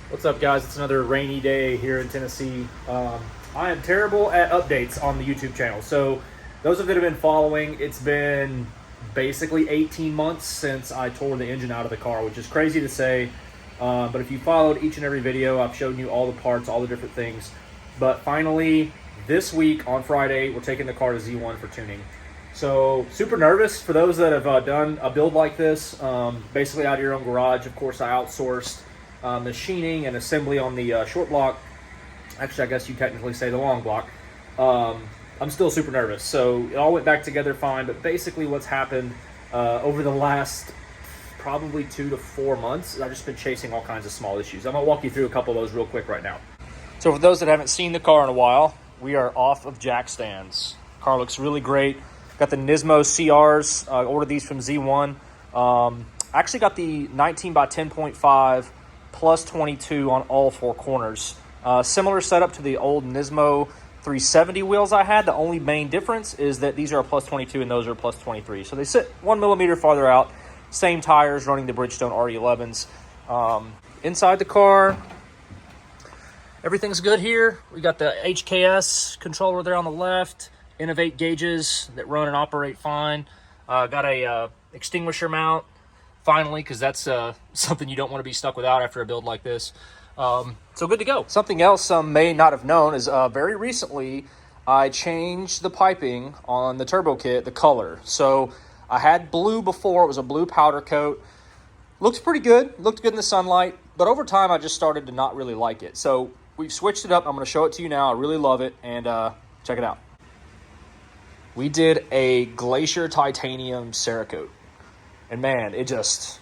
What's up, guys? It's another rainy day here in Tennessee. I am terrible at updates on the YouTube channel. So, those of you that have been following, it's been basically 18 months since I tore the engine out of the car, which is crazy to say. But if you followed each and every video, I've shown you all the parts, all the different things. But finally, this week on Friday, we're taking the car to Z1 for tuning. So, super nervous for those that have done a build like this, basically out of your own garage. Of course, I outsourced machining and assembly on the short block. Actually, I guess you technically say the long block. I'm still super nervous. So it all went back together fine, but basically what's happened over the last probably 2 to 4 months, I've just been chasing all kinds of small issues. I'm going to walk you through a couple of those real quick right now. So for those that haven't seen the car in a while, we are off of jack stands. Car looks really great. Got the Nismo CRs. Ordered these from Z1. I actually got the 19 by 10.5 plus 22 on all four corners. Similar setup to the old Nismo 370 wheels I had. The only main difference is that these are a plus 22 and those are a plus 23. So they sit 1 millimeter farther out. Same tires, running the Bridgestone RE11s. Inside the car, everything's good here. We got the HKS controller there on the left. Innovate gauges that run and operate fine. Got a extinguisher mount. Finally, because that's something you don't want to be stuck without after a build like this. So good to go. Something else some may not have known is very recently I changed the piping on the turbo kit, the color. So I had blue before. It was a blue powder coat. Looks pretty good. Looked good in the sunlight. But over time, I just started to not really like it. So we've switched it up. I'm going to show it to you now. I really love it. And check it out. We did a Glacier Titanium Cerakote. And man, I just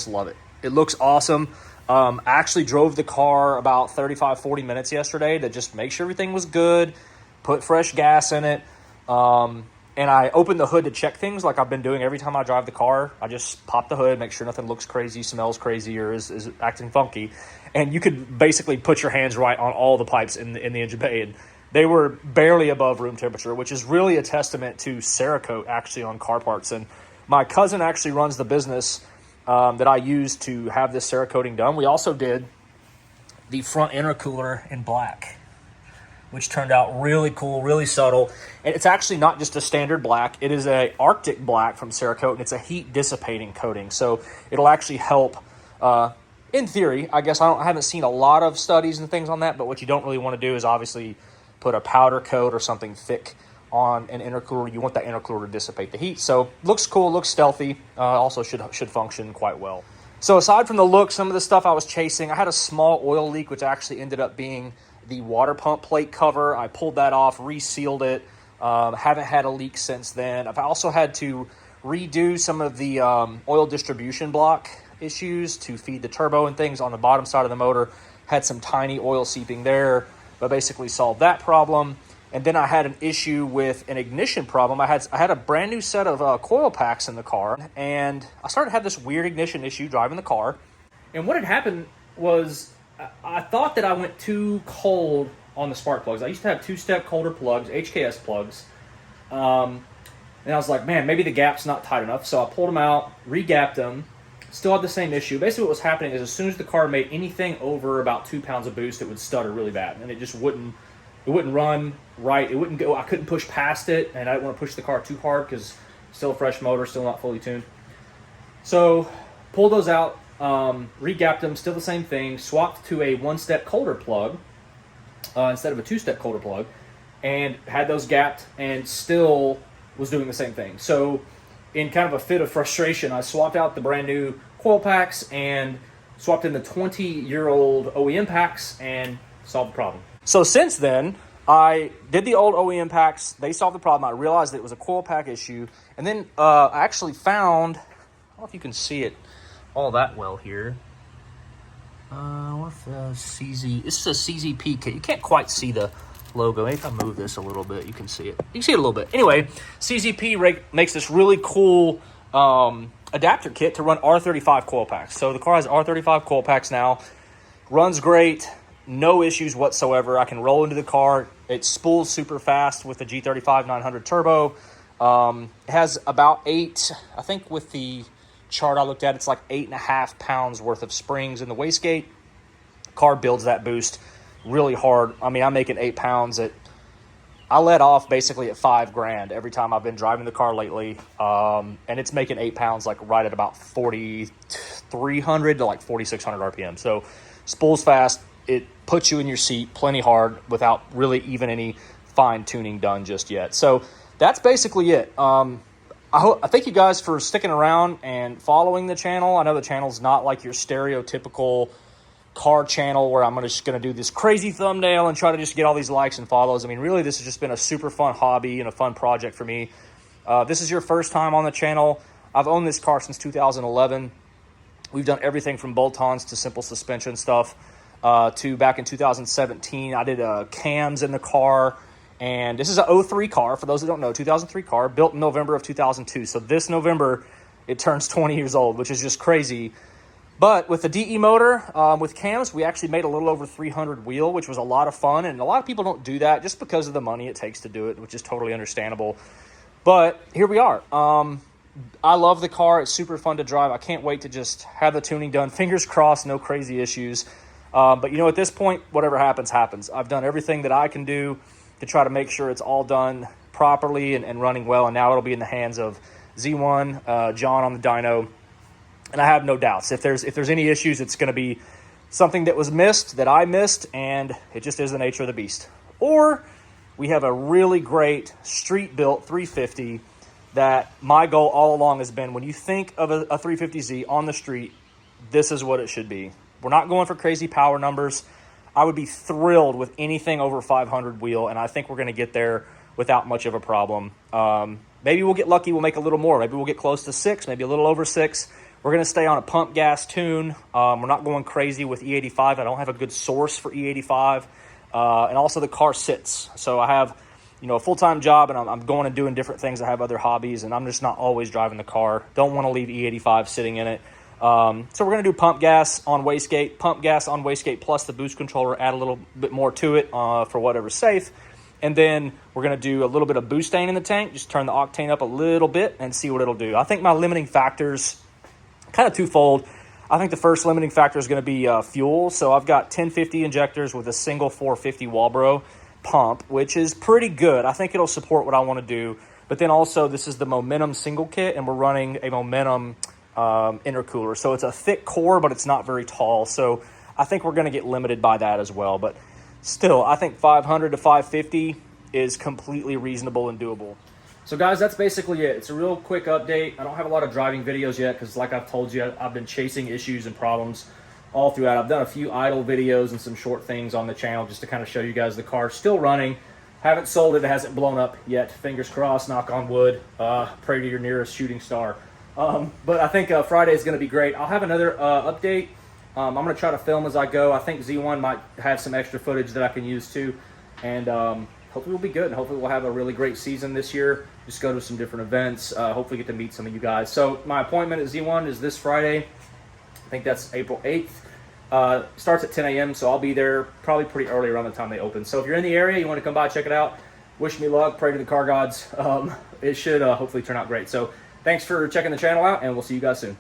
love it. It looks awesome. I actually drove the car about 35, 40 minutes yesterday to just make sure everything was good, put fresh gas in it. And I opened the hood to check things like I've been doing every time I drive the car. I just pop the hood, make sure nothing looks crazy, smells crazy, or is acting funky. And you could basically put your hands right on all the pipes in the engine bay. And they were barely above room temperature, which is really a testament to Cerakote actually on car parts. And my cousin actually runs the business that I used to have this Cerakoting done. We also did the front intercooler in black, which turned out really cool, really subtle. And it's actually not just a standard black. It is a Arctic black from Cerakote, and it's a heat dissipating coating. So it'll actually help, in theory. I guess I haven't seen a lot of studies and things on that, but what you don't really want to do is obviously put a powder coat or something thick on an intercooler. You want that intercooler to dissipate the heat. So looks cool, looks stealthy, also should function quite well. So aside from the look, some of the stuff I was chasing, I had a small oil leak, which actually ended up being the water pump plate cover. I pulled that off, resealed it. Haven't had a leak since then. I've also had to redo some of the oil distribution block issues to feed the turbo and things on the bottom side of the motor. Had some tiny oil seeping there, but basically solved that problem. And then I had an issue with an ignition problem. I had a brand new set of coil packs in the car, and I started to have this weird ignition issue driving the car. And what had happened was I thought that I went too cold on the spark plugs. I used to have two-step colder plugs, HKS plugs. And I was like, man, maybe the gap's not tight enough. So I pulled them out, re-gapped them, still had the same issue. Basically what was happening is as soon as the car made anything over about 2 pounds of boost, it would stutter really bad. And it just wouldn't run right. It wouldn't go. I couldn't push past it, and I didn't want to push the car too hard because still a fresh motor, still not fully tuned. So pulled those out, re-gapped them, still the same thing, swapped to a one-step colder plug instead of a two-step colder plug, and had those gapped and still was doing the same thing. So in kind of a fit of frustration, I swapped out the brand new coil packs and swapped in the 20-year-old OEM packs and solved the problem. So since then, I did the old OEM packs. They solved the problem. I realized that it was a coil pack issue. And then I actually found, I don't know if you can see it all that well here. What's the CZ? This is a CZP kit. You can't quite see the logo. Maybe if I move this a little bit, you can see it. You can see it a little bit. Anyway, CZP makes this really cool adapter kit to run R35 coil packs. So the car has R35 coil packs now. Runs great. No issues whatsoever. I can roll into the car. It spools super fast with the G35 900 turbo. It has about 8, I think with the chart I looked at, it's like 8.5 pounds worth of springs in the wastegate. Car builds that boost really hard. I mean, I'm making 8 pounds I let off basically at $5,000 every time I've been driving the car lately. And it's making 8 pounds like right at about 4,300 to like 4,600 RPM. So spools fast. It puts you in your seat plenty hard without really even any fine tuning done just yet. So that's basically it. I thank you guys for sticking around and following the channel. I know the channel's not like your stereotypical car channel where I'm just going to do this crazy thumbnail and try to just get all these likes and follows. I mean, really, this has just been a super fun hobby and a fun project for me. This is your first time on the channel. I've owned this car since 2011. We've done everything from bolt-ons to simple suspension stuff to back in 2017. I did cams in the car. And this is an 03 car, for those that don't know, 2003 car, built in November of 2002. So this November, it turns 20 years old, which is just crazy. But with the DE motor, with cams, we actually made a little over 300 wheel, which was a lot of fun. And a lot of people don't do that just because of the money it takes to do it, which is totally understandable. But here we are. I love the car. It's super fun to drive. I can't wait to just have the tuning done. Fingers crossed, no crazy issues. But, you know, at this point, whatever happens, happens. I've done everything that I can do to try to make sure it's all done properly and running well. And now it'll be in the hands of Z1, John on the dyno. And I have no doubts. If there's any issues, it's going to be something that was missed, that I missed, and it just is the nature of the beast. Or we have a really great street-built 350 that my goal all along has been, when you think of a 350Z on the street, this is what it should be. We're not going for crazy power numbers. I would be thrilled with anything over 500 wheel, and I think we're going to get there without much of a problem. Maybe we'll get lucky. We'll make a little more. Maybe we'll get close to 6, maybe a little over 6. We're going to stay on a pump gas tune. We're not going crazy with E85. I don't have a good source for E85. And also the car sits. So I have, you know, a full-time job, and I'm going and doing different things. I have other hobbies, and I'm just not always driving the car. Don't want to leave E85 sitting in it. So we're going to do pump gas on wastegate plus the boost controller, add a little bit more to it for whatever's safe. And then we're going to do a little bit of boostane in the tank, just turn the octane up a little bit and see what it'll do. I think my limiting factors, kind of twofold. I think the first limiting factor is going to be fuel. So I've got 1050 injectors with a single 450 Walbro pump, which is pretty good. I think it'll support what I want to do. But then also this is the Momentum single kit, and we're running a Momentum intercooler. So it's a thick core, but it's not very tall. So I think we're going to get limited by that as well. But still, I think 500 to 550 is completely reasonable and doable. So guys, that's basically it. It's a real quick update. I don't have a lot of driving videos yet because, like I've told you, I've been chasing issues and problems all throughout. I've done a few idle videos and some short things on the channel just to kind of show you guys the car still running. Haven't sold it. It hasn't blown up yet. Fingers crossed, knock on wood. Pray to your nearest shooting star. But I think Friday is going to be great. I'll have another update. I'm going to try to film as I go. I think Z1 might have some extra footage that I can use too. And hopefully we'll be good. And hopefully we'll have a really great season this year. Just go to some different events. Hopefully get to meet some of you guys. So my appointment at Z1 is this Friday. I think that's April 8th. Starts at 10 a.m. So I'll be there probably pretty early around the time they open. So if you're in the area, you want to come by, check it out. Wish me luck. Pray to the car gods. It should hopefully turn out great. So thanks for checking the channel out, and we'll see you guys soon.